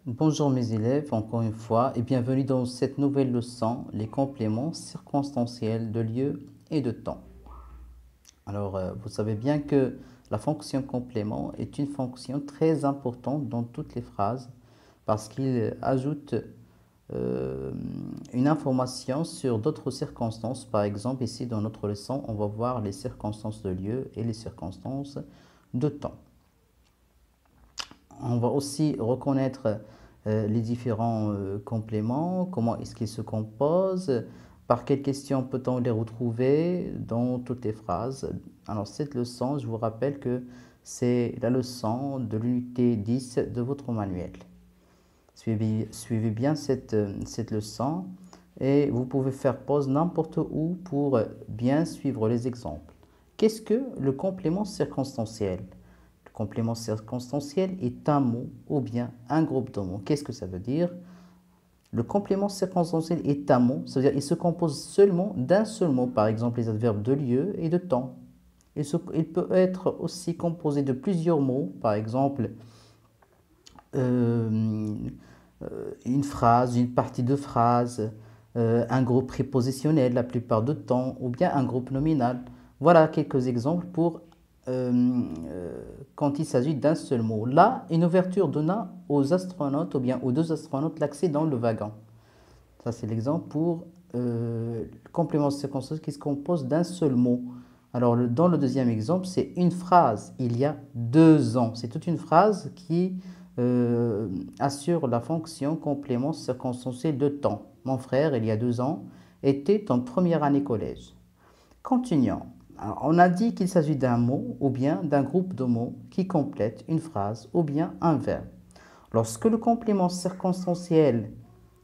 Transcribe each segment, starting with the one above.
Bonjour mes élèves, encore une fois, et bienvenue dans cette nouvelle leçon, les compléments circonstanciels de lieu et de temps. Alors, vous savez bien que la fonction complément est une fonction très importante dans toutes les phrases parce qu'il ajoute euh, une information sur d'autres circonstances. Par exemple, ici dans notre leçon, on va voir les circonstances de lieu et les circonstances de temps. On va aussi reconnaître les différents compléments, comment est-ce qu'ils se composent, par quelles questions peut-on les retrouver dans toutes les phrases. Alors cette leçon, je vous rappelle que c'est la leçon de l'unité 10 de votre manuel. Suivez bien cette leçon et vous pouvez faire pause n'importe où pour bien suivre les exemples. Qu'est-ce que le complément circonstanciel? Le complément circonstanciel est un mot ou bien un groupe de mots. Qu'est-ce que ça veut dire? Le complément circonstanciel est un mot, c'est-à-dire il se compose seulement d'un seul mot, par exemple les adverbes de lieu et de temps. Il peut être aussi composé de plusieurs mots, par exemple euh, une phrase, une partie de phrase, un groupe prépositionnel la plupart du temps, ou bien un groupe nominal. Voilà quelques exemples pour quand il s'agit d'un seul mot. Là, une ouverture donna aux astronautes ou bien aux deux astronautes l'accès dans le wagon. Ça, c'est l'exemple pour le complément circonstanciel qui se compose d'un seul mot. Alors, dans le deuxième exemple, c'est une phrase. Il y a 2 ans. C'est toute une phrase qui assure la fonction complément circonstanciel de temps. Mon frère, il y a 2 ans, était en première année collège. Continuons. Alors, on a dit qu'il s'agit d'un mot ou bien d'un groupe de mots qui complète une phrase ou bien un verbe. Lorsque le complément circonstanciel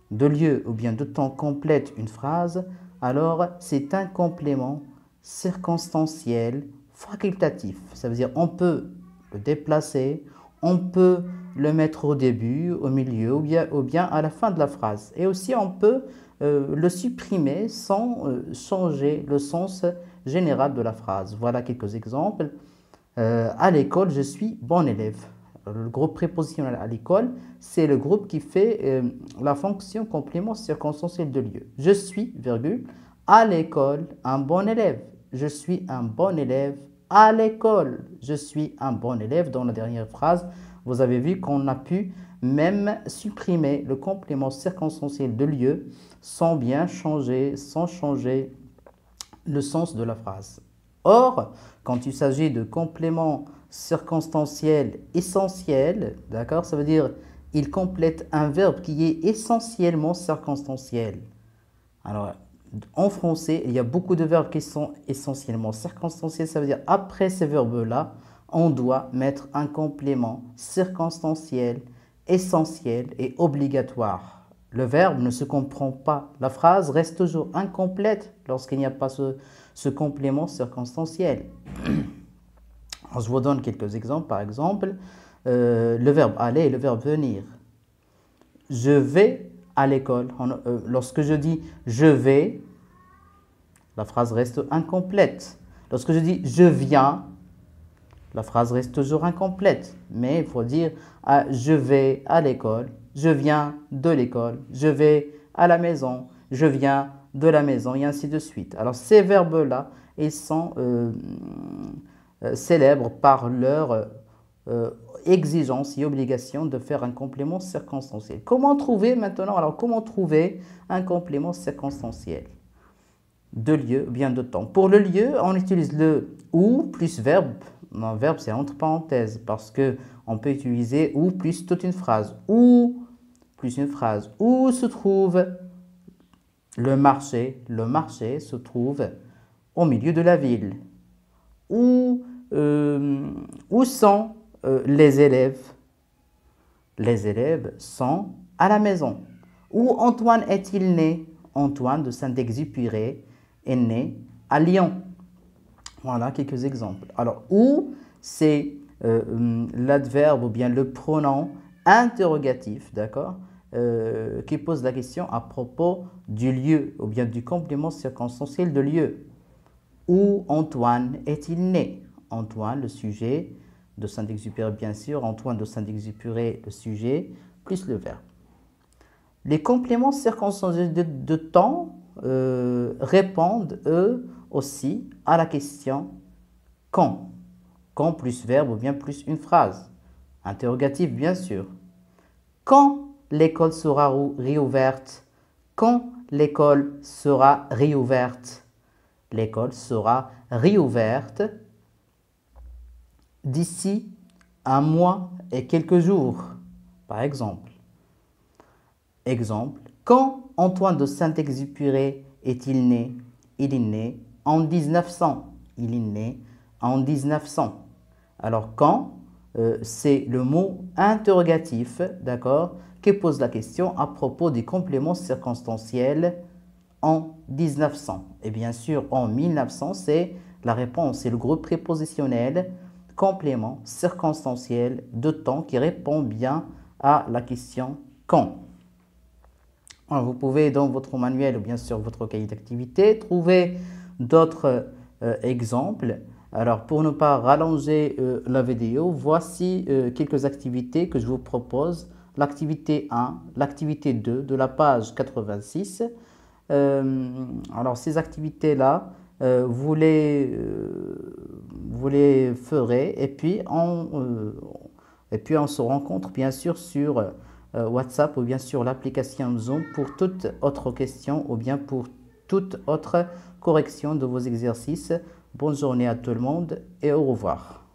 de lieu ou bien de temps complète une phrase, alors c'est un complément circonstanciel facultatif. Ça veut dire on peut le déplacer, on peut le mettre au début, au milieu ou bien à la fin de la phrase. Et aussi on peut le supprimer sans changer le sens général de la phrase. Voilà quelques exemples. À l'école, je suis bon élève. Le groupe prépositionnel à l'école, c'est le groupe qui fait la fonction complément circonstanciel de lieu. Je suis, virgule, à l'école, un bon élève. Je suis un bon élève à l'école. Je suis un bon élève. Dans la dernière phrase, vous avez vu qu'on a pu même supprimer le complément circonstanciel de lieu sans changer le sens de la phrase. Or, quand il s'agit de complément circonstanciel essentiel, d'accord, ça veut dire il complète un verbe qui est essentiellement circonstanciel. Alors, en français, il y a beaucoup de verbes qui sont essentiellement circonstanciels. Ça veut dire après ces verbes-là, on doit mettre un complément circonstanciel, essentiel et obligatoire. Le verbe ne se comprend pas. La phrase reste toujours incomplète lorsqu'il n'y a pas ce complément circonstanciel. Alors, je vous donne quelques exemples. Par exemple, le verbe aller et le verbe venir. Je vais à l'école. Lorsque je dis je vais, la phrase reste incomplète. Lorsque je dis je viens, la phrase reste toujours incomplète. Mais il faut dire je vais à l'école, je viens de l'école, je vais à la maison, je viens de la maison, et ainsi de suite. Alors ces verbes-là, ils sont célèbres par leur exigence et obligation de faire un complément circonstanciel. Comment trouver maintenant, alors comment trouver un complément circonstanciel de lieu ou bien de temps? Pour le lieu, on utilise le ou plus verbe. Non, verbe c'est entre parenthèses parce que on peut utiliser ou plus toute une phrase. Ou plus une phrase. Où se trouve le marché? Le marché se trouve au milieu de la ville. Où sont les élèves? Les élèves sont à la maison. Où Antoine est-il né? Antoine de Saint-Exupéry est né à Lyon. Voilà quelques exemples. Alors, où, c'est l'adverbe ou bien le pronom interrogatif, d'accord, qui pose la question à propos du lieu ou bien du complément circonstanciel de lieu. Où Antoine est-il né? Antoine, le sujet de Saint-Exupéry, bien sûr. Antoine de Saint-Exupéry, le sujet. plus le verbe. Les compléments circonstanciels de temps répondent eux aussi à la question quand. Quand plus verbe ou bien plus une phrase. Interrogatif bien sûr. Quand l'école sera réouverte? Quand l'école sera réouverte? L'école sera réouverte d'ici un mois et quelques jours, par exemple. Exemple, quand Antoine de Saint-Exupéry est-il né? Il est né en 1900. Il est né en 1900. Alors, quand, c'est le mot interrogatif, d'accord, qui pose la question à propos des compléments circonstanciels en 1900. Et bien sûr, en 1900, c'est la réponse, c'est le groupe prépositionnel complément circonstanciel de temps qui répond bien à la question quand. Alors, vous pouvez dans votre manuel ou bien sûr votre cahier d'activité trouver d'autres exemples. Alors, pour ne pas rallonger la vidéo, voici quelques activités que je vous propose. L'activité 1, l'activité 2 de la page 86. Alors, ces activités-là, vous les ferez et puis on se rencontre bien sûr sur WhatsApp ou bien sur l'application Zoom pour toute autre question ou bien pour toute autre correction de vos exercices. Bonne journée à tout le monde et au revoir.